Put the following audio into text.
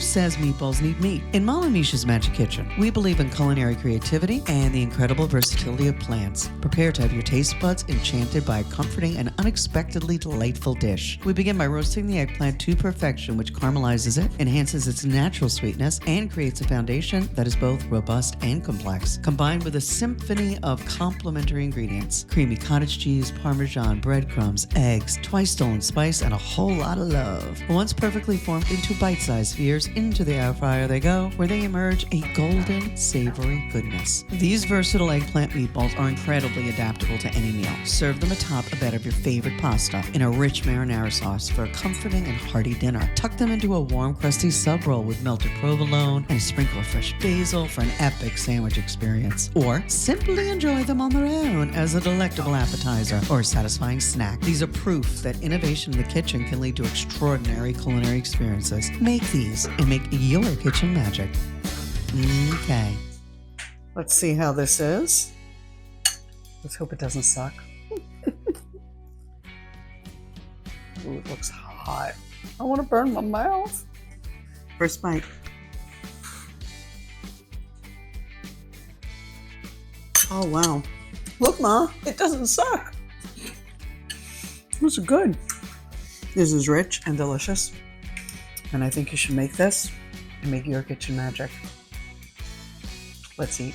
Who says meatballs need meat? In Mama Misha's Magic Kitchen, we believe in culinary creativity and the incredible versatility of plants. Prepare to have your taste buds enchanted by a comforting and unexpectedly delightful dish. We begin by roasting the eggplant to perfection, which caramelizes it, enhances its natural sweetness, and creates a foundation that is both robust and complex, combined with a symphony of complementary ingredients: creamy cottage cheese, parmesan, breadcrumbs, eggs, twice stolen spice, and a whole lot of love. Once perfectly formed into bite-sized spheres, into the air fryer they go, where they emerge a golden, savory goodness. These versatile eggplant meatballs are incredibly adaptable to any meal. Serve them atop a bed of your favorite pasta in a rich marinara sauce for a comforting and hearty dinner. Tuck them into a warm, crusty sub roll with melted provolone and a sprinkle of fresh basil for an epic sandwich experience. Or simply enjoy them on their own as a delectable appetizer or a satisfying snack. These are proof that innovation in the kitchen can lead to extraordinary culinary experiences. Make these and make your kitchen magic. Okay. Let's see how this is. Let's hope it doesn't suck. Ooh, it looks hot. I want to burn my mouth. First bite. Oh, wow. Look, Ma, it doesn't suck. This is good. This is rich and delicious. And I think you should make this and make your kitchen magic. Let's eat.